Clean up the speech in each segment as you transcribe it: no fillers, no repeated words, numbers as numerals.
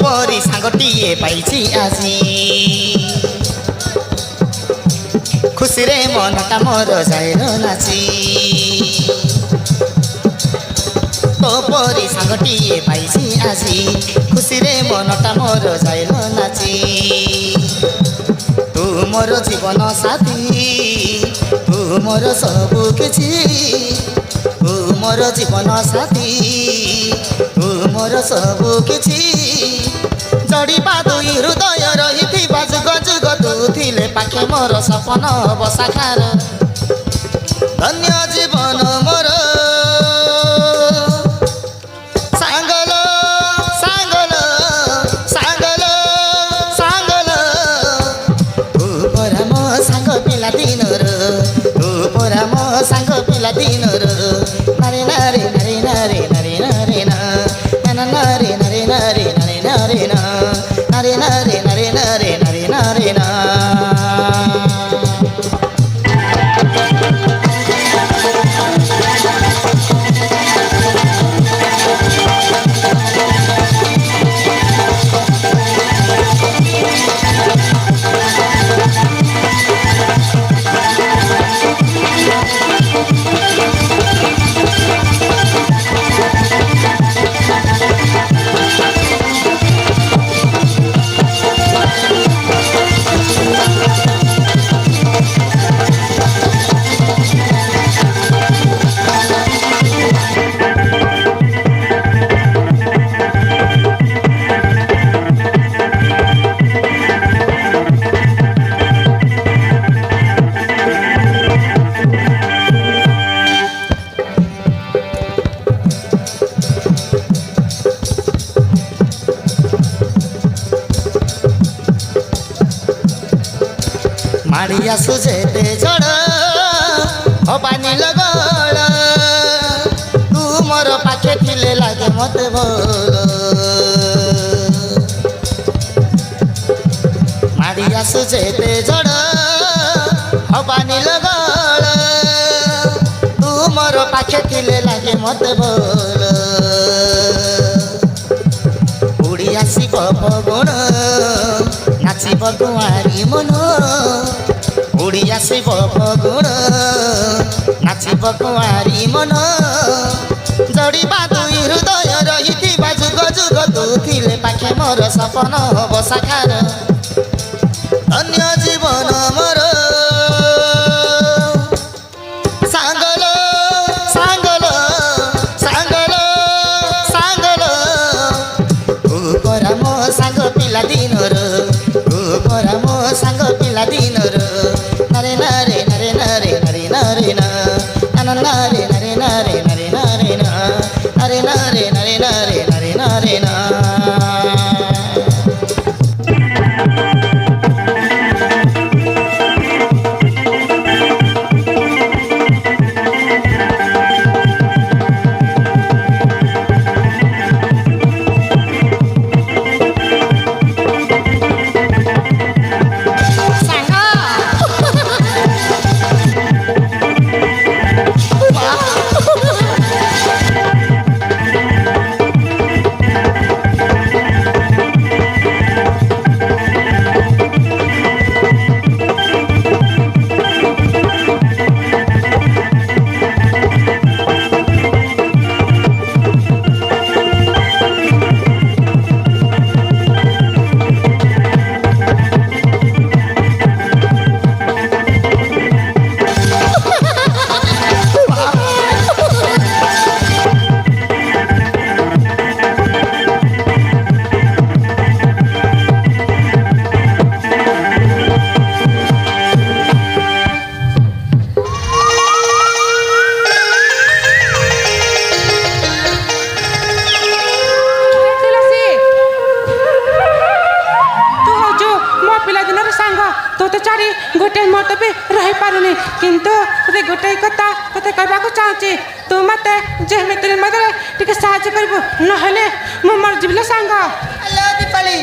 ପରି ସାଙ୍ଗଟିଏ ପାଇଛି ଆଜି ଖୁସିରେ ମନଟା ମୋର ଯାଇର ନାଚି ତୋ ପରି ସାଙ୍ଗଟିଏ ପାଇଛି ଆଜି ଖୁସିରେ ମନଟା ମୋର ଯାଇର ନାଚି ତୁ ମୋର ଜୀବନ ସାଥୀ ତୁ ମୋର ସବୁ କିଛି ତୁ ମୋର ଜୀବନ ସାଥୀ ତୁ ମୋର ସବୁ କିଛି ଜଡ଼ିବା ଦୁଇ ହୃଦୟ ରହିଥିବା ଯୁଗ ଯୁଗ ତୁ ଥିଲେ ପାଖେ ମୋର ସପନ ହବ ସାକାର ଧନ୍ୟ ଜୀବନ ମୋର ସାଙ୍ଗଲ ସାଙ୍ଗଲ ସାଙ୍ଗଲ ସାଙ୍ଗଲ ତୁ ପରା ମୋ ସାଙ୍ଗ ପିଲା ଦିନର ତୁ ପରା ମୋ ସାଙ୍ଗ ପିଲା ଦିନର ନାରେ ନାରେ ନାରେ ନାରେ ନାରେ ନାରେ ନା ନାରେ ନାରେ ନାରେ ନାରେ ନାରେ ନା ନାରେ ନାରେ ନାରେ ନାରେ ନାରେ ନାରେ ନା ମାଡ଼ି ଆସୁ ଯେତେ ଝଡ଼ ହବାନି ଲଗଳ ତୁ ମୋର ପାଖେ ଥିଲେ ଲାଗେ ମତେ ଭଲ ମାଡ଼ି ଆସୁ ଯେତେ ଝଡ଼ ହବାନି ଲଗଳ ତୁ ମୋର ପାଖେ ଥିଲେ ଲାଗେ ମତେ ଭଲ ଉଡ଼ି ଆସିବ ପବନ ନାଚିବ କୁଆରୀ ମନ ଉଡ଼ି ଆସିବ ଫଗୁଣ ନାଚିବ କୁଆରୀ ମନ ଜଡ଼ିବା ଦୁଇ ହୃଦୟ ରହିଥିବା ଯୁଗ ଯୁଗ ତୁ ଥିଲେ ପାଖେ ମୋର ସପନ ହବ ସାକାର ଧନ୍ୟ ଜୀବନ ମୋର ସାଙ୍ଗଲ ସାଙ୍ଗଲ ସାଙ୍ଗଲ ସାଙ୍ଗଲ ତୁ ପରା ମୋ ସାଙ୍ଗ ପିଲା ଦିନର ତୁ ପରା ମୋ ସାଙ୍ଗ ପିଲା ଦିନର ନାରେ ନାରେ ନାରେ ନାରେ ନାରେ ନାରେ ନା ନାରେ ନାରେ ନାରେ ନାରେ ନାରେ ନା ନାରେ ନାରେ ନାରେ ନାରେ ନାରେ ନାରେ ନା गोटे मत भी रही पारुनी किंतु ते गोटे कथा ते कहबाको चाहूची तू मते जेमिति मते टिके साहाय्य करबो नहले मु मर जिबले सांग हेलो दीपाली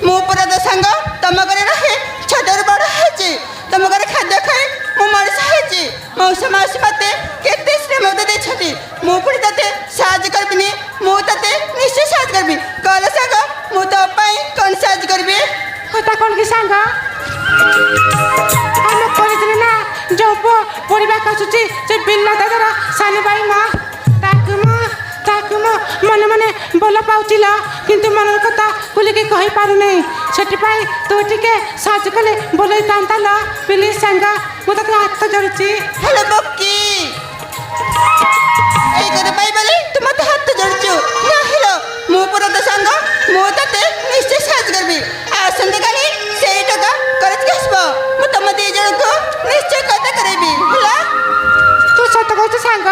मु पुरा द सांग तम करे रहे छडर बड़ हेची तम करे खाद्य खाई मु मर साहेची मौसा मासी मते केते श्रम दे छथि मु पुरी तते साहाय्य करबिनी मु तते निश्चय साहाय्य करबी କି ସାଙ୍ଗ ଆମ କରିଥିଲେ ନା ଯୋଉ ପୁଅ ପଢ଼ିବାକୁ ଆସୁଛି ସେ ବିଲା ଦାଦାର ସାନ ଭାଇ ମା ତାକୁ ମୁଁ ମନେ ମନେ ଭଲ ପାଉଥିଲା କିନ୍ତୁ ମନର କଥା ଖୋଲିକି କହିପାରୁନାହିଁ ସେଥିପାଇଁ ତୁ ଟିକେ ସାହାଯ୍ୟ କଲେ ଭଲ ହେଇଥାନ୍ତା ଲ ପ୍ଲିଜ୍ ସାଙ୍ଗ ମୁଁ ତତେ ହାତ ଯୋଡୁଛି ହେଲୋ ବକି এই করে পাই বলে তু মতে হাত জড়ছু না হেলো মু পুরো সাঙ্গ মু ততে নিশ্চয় সাহায্য করবি আসন্তে কালি সেই টাকা খরচ আসব মু তম দুই জনকু নিশ্চয় কথা করাইবি হেলা ତୁ ସତ କହୁଛୁ ସାଙ୍ଗ